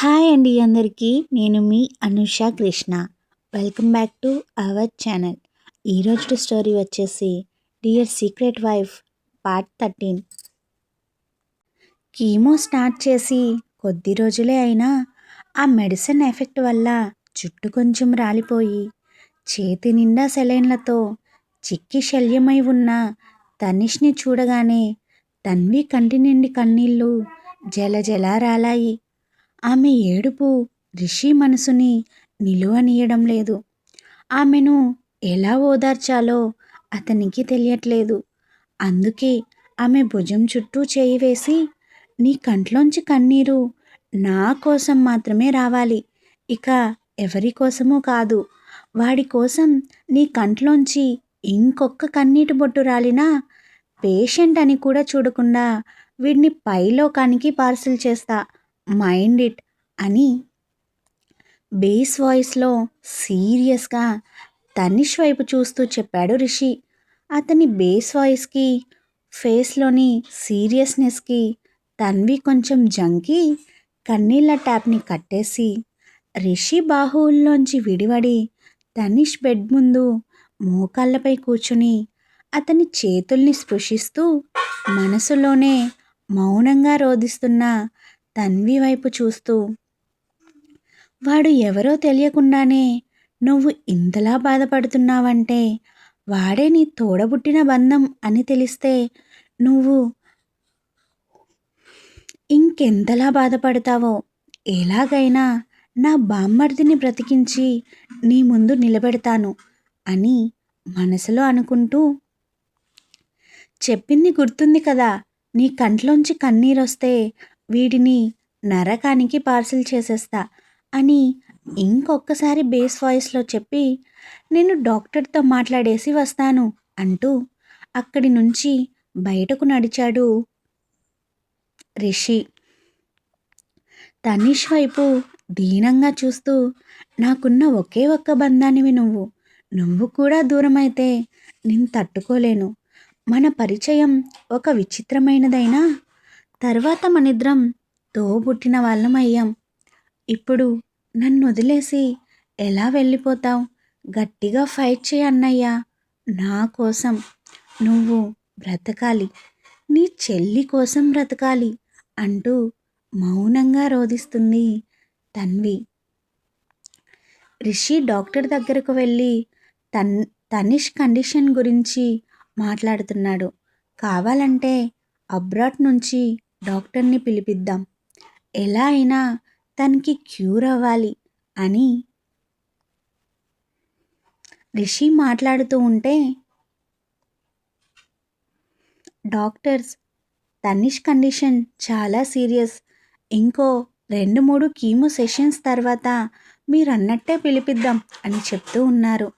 Hi అండి అందరికీ. నేను మీ Anusha Krishna. Welcome back to our channel. ఈరోజు స్టోరీ వచ్చేసి dear secret wife part 13. Chemo start చేసి కొద్ది రోజులే అయినా ఆ మెడిసిన్ ఎఫెక్ట్ వల్ల జుట్టు కొంచెం రాలిపోయి చేతి నిండా సెలైన్లతో చిక్కి శల్యమై ఉన్న తనిష్ని చూడగానే తన్వి కంటి నిండి కన్నీళ్ళు జలజల రాలాయి. ఆమె ఏడుపు రిషి మనసుని నిలువనీయడం లేదు. ఆమెను ఎలా ఓదార్చాలో అతనికి తెలియట్లేదు. అందుకే ఆమె భుజం చుట్టూ చేయి వేసి, నీ కంట్లోంచి కన్నీరు నా కోసం మాత్రమే రావాలి, ఇక ఎవరి కోసమూ కాదు. వాడి కోసం నీ కంట్లోంచి ఇంకొక్క కన్నీటి బొట్టు రాలినా పేషెంట్ అని కూడా చూడకుండా వీడిని పైలోకానికి పార్సిల్ చేస్తా, మైండ్ ఇట్ అని బేస్ వాయిస్లో సీరియస్గా తనిష్ వైపు చూస్తూ చెప్పాడు రిషి. అతని బేస్ వాయిస్కి ఫేస్లోని సీరియస్నెస్కి తన్వి కొంచెం జంకి కన్నీళ్ళ ట్యాప్ని కట్టేసి రిషి బాహువుల్లోంచి విడివడి తనిష్ బెడ్ ముందు మోకాళ్ళపై కూర్చుని అతని చేతుల్ని స్పృశిస్తూ మనసులోనే మౌనంగా రోదిస్తున్న తన్వి వైపు చూస్తూ, వాడు ఎవరో తెలియకుండానే నువ్వు ఇంతలా బాధపడుతున్నావంటే వాడే నీ తోడబుట్టిన బంధం అని తెలిస్తే నువ్వు ఇంకెంతలా బాధపడతావో. ఎలాగైనా నా బామ్మర్దిని బ్రతికించి నీ ముందు నిలబెడతాను అని మనసులో అనుకుంటూ, చెప్పింది గుర్తుంది కదా, నీ కంట్లోంచి కన్నీరొస్తే వీడిని నరకానికి పార్సిల్ చేసేస్తా అని ఇంకొకసారి బేస్ వాయిస్లో చెప్పి, నేను డాక్టర్తో మాట్లాడేసి వస్తాను అంటూ అక్కడి నుంచి బయటకు నడిచాడు రిషి. తనిష్ వైపు దీనంగా చూస్తూ, నాకున్న ఒకే ఒక్క బంధానివి నువ్వు. నువ్వు కూడా దూరమైతే నేను తట్టుకోలేను. మన పరిచయం ఒక విచిత్రమైనదైనా తర్వాత మనిద్దరం తోబుట్టిన వాళ్ళం అయ్యాం. ఇప్పుడు నన్ను వదిలేసి ఎలా వెళ్ళిపోతావు? గట్టిగా ఫైట్ చేయి అన్నయ్య. నా కోసం నువ్వు బ్రతకాలి, నీ చెల్లి కోసం బ్రతకాలి అంటూ మౌనంగా రోదిస్తుంది తన్వి. రిషి డాక్టర్ దగ్గరకు వెళ్ళి తనిష్ కండిషన్ గురించి మాట్లాడుతున్నాడు. కావాలంటే అబ్రాడ్ నుంచి డాక్టర్ని పిలిపిద్దాం, ఎలా అయినా తనకి క్యూర్ అవ్వాలి అని రిషి మాట్లాడుతూ ఉంటే, డాక్టర్స్ తనిష్ కండిషన్ చాలా సీరియస్, ఇంకో 2-3 కీమో సెషన్స్ తర్వాత మీరన్నట్టే పిలిపిద్దాం అని చెప్తూ ఉన్నారు.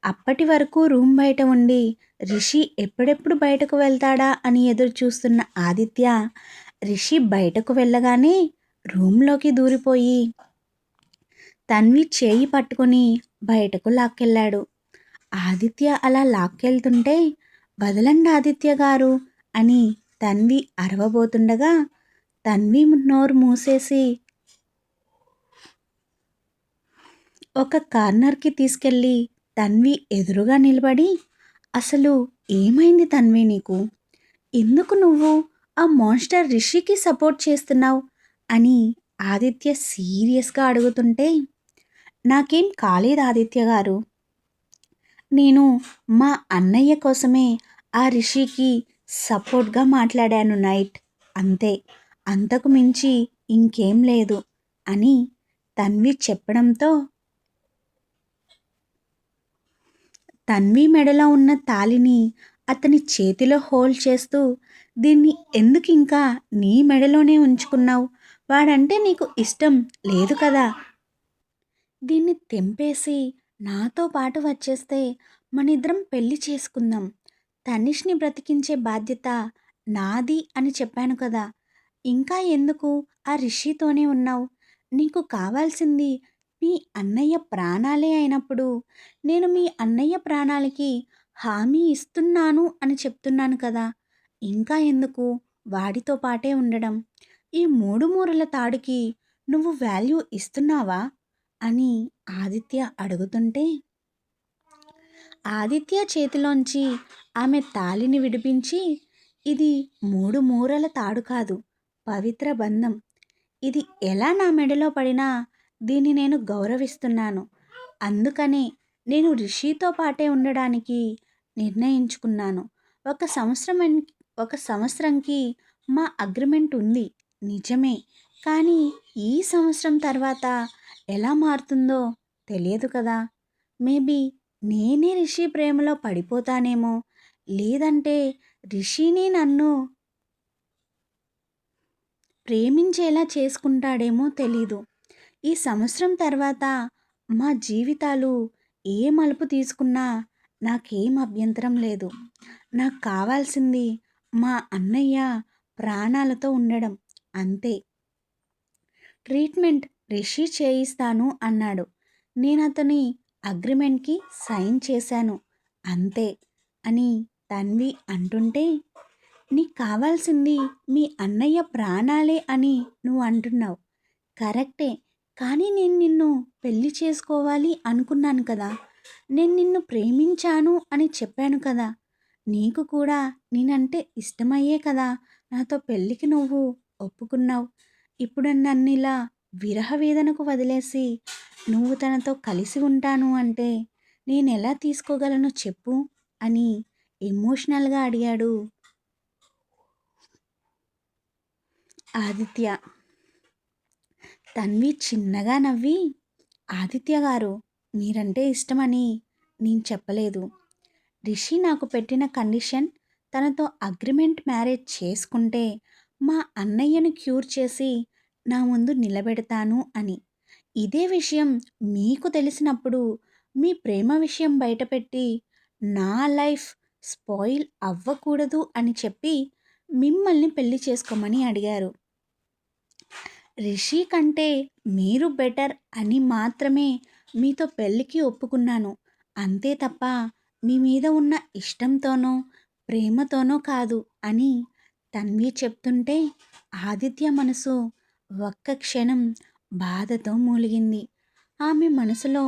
అప్పటి వరకు రూమ్ బయట ఉండి రిషి ఎప్పుడెప్పుడు బయటకు వెళ్తాడా అని ఎదురు చూస్తున్న ఆదిత్య రిషి బయటకు వెళ్ళగానే రూమ్లోకి దూరిపోయి తన్వి చేయి పట్టుకొని బయటకు లాక్కెళ్ళాడు. ఆదిత్య అలా లాక్కెళ్తుంటే, వదలండి ఆదిత్య గారు అని తన్వి అరవబోతుండగా తన్వి నోరు మూసేసి ఒక కార్నర్కి తీసుకెళ్ళి తన్వి ఎదురుగా నిలబడి, అసలు ఏమైంది తన్వి నీకు? ఎందుకు నువ్వు ఆ మాన్స్టర్ రిషికి సపోర్ట్ చేస్తున్నావు అని ఆదిత్య సీరియస్గా అడుగుతుంటే, నాకేం కాలేదు ఆదిత్య గారు, నేను మా అన్నయ్య కోసమే ఆ రిషికి సపోర్ట్గా మాట్లాడాను నైట్, అంతే, అంతకు మించి ఇంకేం లేదు అని తన్వి చెప్పడంతో తన్వి మెడలో ఉన్న తాళిని అతని చేతిలో హోల్డ్ చేస్తూ, దీన్ని ఎందుకు ఇంకా నీ మెడలోనే ఉంచుకున్నావు? వాడంటే నీకు ఇష్టం లేదు కదా? దీన్ని తెంపేసి నాతో పాటు వచ్చేస్తే మనిద్దరం పెళ్లి చేసుకుందాం. తనిష్ని బ్రతికించే బాధ్యత నాది అని చెప్పాను కదా. ఇంకా ఎందుకు ఆ రిషితోనే ఉన్నావు? నీకు కావాల్సింది మీ అన్నయ్య ప్రాణాలే అయినప్పుడు నేను మీ అన్నయ్య ప్రాణాలకి హామీ ఇస్తున్నాను అని చెప్తున్నాను కదా. ఇంకా ఎందుకు వాడితో పాటే ఉండడం? ఈ 3 మూరల తాడుకి నువ్వు వాల్యూ ఇస్తున్నావా అని ఆదిత్య అడుగుతుంటే, ఆదిత్య చేతిలోంచి ఆమె తాళిని విడిపించి, ఇది 3 మూరల తాడు కాదు, పవిత్ర బంధం. ఇది ఎలా నా మెడలో పడినా దీన్ని నేను గౌరవిస్తున్నాను. అందుకనే నేను రిషితో పాటే ఉండడానికి నిర్ణయించుకున్నాను. ఒక సంవత్సరం ఒక సంవత్సరంకి మా అగ్రిమెంట్ ఉంది, నిజమే. కానీ ఈ సంవత్సరం తర్వాత ఎలా మారుతుందో తెలియదు కదా. మేబీ నేనే రిషి ప్రేమలో పడిపోతానేమో, లేదంటే రిషిని నన్ను ప్రేమించేలా చేసుకుంటాడేమో తెలీదు. ఈ సంవత్సరం తర్వాత మా జీవితాలు ఏ మలుపు తీసుకున్నా నాకేం అభ్యంతరం లేదు. నాకు కావాల్సింది మా అన్నయ్య ప్రాణాలతో ఉండడం, అంతే. ట్రీట్మెంట్ రిషి చేయిస్తాను అన్నాడు. నేను అతని అగ్రిమెంట్కి సైన్ చేశాను, అంతే అని తన్వి అంటుంటే, నీకు కావాల్సింది మీ అన్నయ్య ప్రాణాలే అని నువ్వు అంటున్నావు, కరెక్టే. కానీ నేను నిన్ను పెళ్లి చేసుకోవాలి అనుకున్నాను కదా. నేను నిన్ను ప్రేమించాను అని చెప్పాను కదా. నీకు కూడా నేనంటే ఇష్టమయ్యే కదా నాతో పెళ్ళికి నువ్వు ఒప్పుకున్నావు. ఇప్పుడు నన్ను ఇలా విరహ వేదనకు వదిలేసి నువ్వు తనతో కలిసి ఉంటాను అంటే నేను ఎలా తీసుకోగలను చెప్పు అని ఎమోషనల్గా అడిగాడు ఆదిత్య. తన్వి చిన్నగా నవ్వి, ఆదిత్య గారు, మీరంటే ఇష్టమని నేను చెప్పలేదు. రిషి నాకు పెట్టిన కండిషన్, తనతో అగ్రిమెంట్ మ్యారేజ్ చేసుకుంటే మా అన్నయ్యను క్యూర్ చేసి నా ముందు నిలబెడతాను అని. ఇదే విషయం మీకు తెలిసినప్పుడు మీ ప్రేమ విషయం బయటపెట్టి నా లైఫ్ స్పాయిల్ అవ్వకూడదు అని చెప్పి మిమ్మల్ని పెళ్లి చేసుకోమని అడిగారు. రిషి కంటే మీరు బెటర్ అని మాత్రమే మీతో పెళ్ళికి ఒప్పుకున్నాను, అంతే తప్ప మీ మీద ఉన్న ఇష్టంతోనో ప్రేమతోనో కాదు అని తన్వి చెప్తుంటే ఆదిత్య మనసు ఒక్క క్షణం బాధతో మూలిగింది. ఆమె మనసులో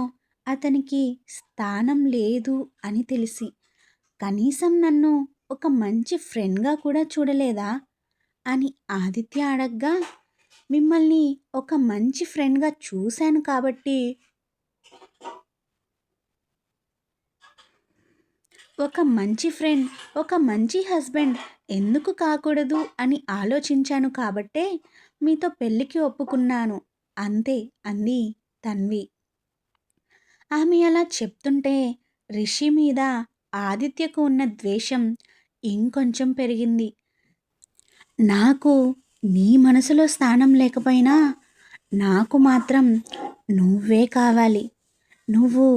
అతనికి స్థానం లేదు అని తెలిసి, కనీసం నన్ను ఒక మంచి ఫ్రెండ్గా కూడా చూడలేదా అని ఆదిత్య అడగ్గా, మిమ్మల్ని ఒక మంచి ఫ్రెండ్గా చూశాను కాబట్టి, ఒక మంచి ఫ్రెండ్, ఒక మంచి హస్బెండ్ ఎందుకు కాకూడదు అని ఆలోచించాను కాబట్టే మీతో పెళ్ళికి ఒప్పుకున్నాను, అంతే అంది తన్వి. ఆమె అలా చెప్తుంటే రిషి మీద ఆదిత్యకు ఉన్న ద్వేషం ఇంకొంచెం పెరిగింది. నాకు నీ మనసులో స్థానం లేకపోయినా నాకు మాత్రం నువ్వే కావాలి. నువ్వు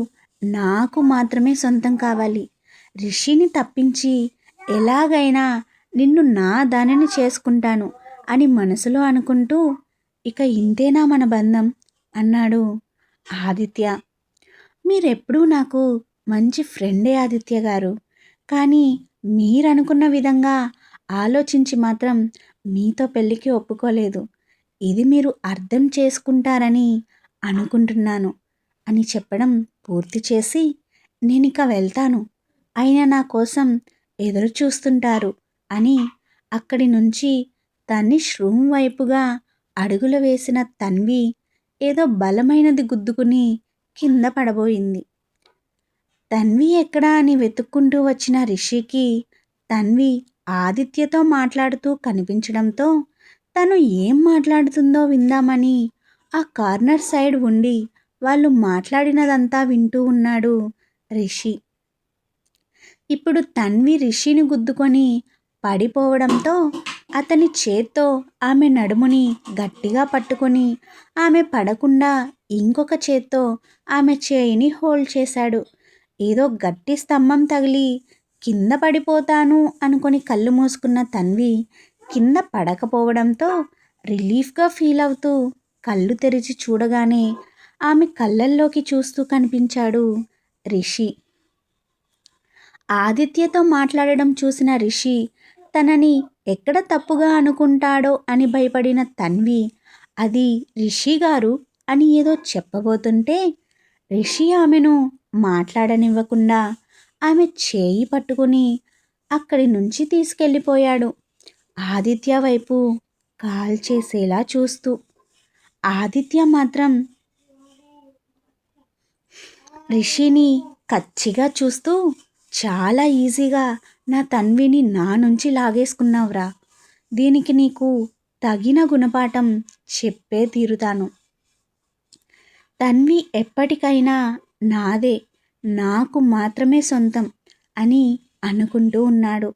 నాకు మాత్రమే సొంతం కావాలి. రిషిని తప్పించి ఎలాగైనా నిన్ను నా దానిని చేసుకుంటాను అని మనసులో అనుకుంటూ, ఇక ఇంతేనా మన బంధం అన్నాడు ఆదిత్య. మీరెప్పుడూ నాకు మంచి ఫ్రెండే ఆదిత్య గారు, కానీ మీరనుకున్న విధంగా ఆలోచించి మాత్రం మీతో పెళ్ళికి ఒప్పుకోలేదు. ఇది మీరు అర్థం చేసుకుంటారని అనుకుంటున్నాను అని చెప్పడం పూర్తి చేసి, నేనిక వెళ్తాను, ఆయన నా కోసం ఎదురు చూస్తుంటారు అని అక్కడి నుంచి తన్ని రూమ్ వైపుగా అడుగులు వేసిన తన్వి ఏదో బలమైనది గుద్దుకుని కింద పడబోయింది. తన్వి ఎక్కడా అని వెతుక్కుంటూ వచ్చిన రిషికి తన్వి ఆదిత్యతో మాట్లాడుతూ కనిపించడంతో తను ఏం మాట్లాడుతుందో విందామని ఆ కార్నర్ సైడ్ ఉండి వాళ్ళు మాట్లాడినదంతా వింటూ ఉన్నాడు రిషి. ఇప్పుడు తన్వి రిషిని గుద్దుకొని పడిపోవడంతో అతని చేత్తో ఆమె నడుముని గట్టిగా పట్టుకొని ఆమె పడకుండా ఇంకొక చేత్తో ఆమె చేయిని హోల్డ్ చేశాడు. ఏదో గట్టి స్తంభం తగిలి కింద పడిపోతాను అనుకొని కళ్ళు మూసుకున్న తన్వి కింద పడకపోవడంతో రిలీఫ్గా ఫీల్ అవుతూ కళ్ళు తెరిచి చూడగానే ఆమె కళ్ళల్లోకి చూస్తూ కనిపించాడు రిషి. ఆదిత్యతో మాట్లాడడం చూసిన రిషి తనని ఎక్కడ తప్పుగా అనుకుంటాడో అని భయపడిన తన్వి అది రిషి గారు అని ఏదో చెప్పబోతుంటే రిషి ఆమెను మాట్లాడనివ్వకుండా ఆమె చేయి పట్టుకుని అక్కడి నుంచి తీసుకెళ్ళిపోయాడు. ఆదిత్య వైపు కాల్ చేసేలా చూస్తూ. ఆదిత్య మాత్రం రిషిని కచ్చిగా చూస్తూ, చాలా ఈజీగా నా తన్విని నా నుంచి లాగేసుకున్నావురా. దీనికి నీకు తగిన గుణపాఠం చెప్పే తీరుతాను. తన్వి ఎప్పటికైనా నాదే, నాకు మాత్రమే సొంతం అని అనుకుంటూ ఉన్నాడు.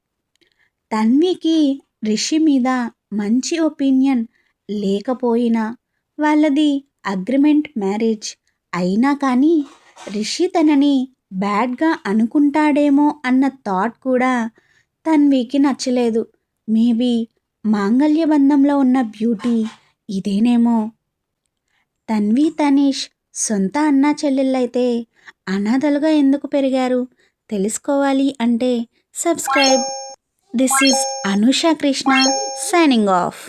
తన్వికి రిషి మీద మంచి ఒపీనియన్ లేకపోయినా, వాళ్ళది అగ్రిమెంట్ మ్యారేజ్ అయినా కానీ రిషి తనని బ్యాడ్గా అనుకుంటాడేమో అన్న థాట్ కూడా తన్వికి నచ్చలేదు. మేబీ మాంగళ్య బంధంలో ఉన్న బ్యూటీ ఇదేనేమో. తన్వి తనీష్ సొంత అన్నా చెల్లెళ్ళైతే అనాథలుగా ఎందుకు పెరిగారు? తెలుసుకోవాలి అంటే subscribe. This is Anusha Krishna signing off.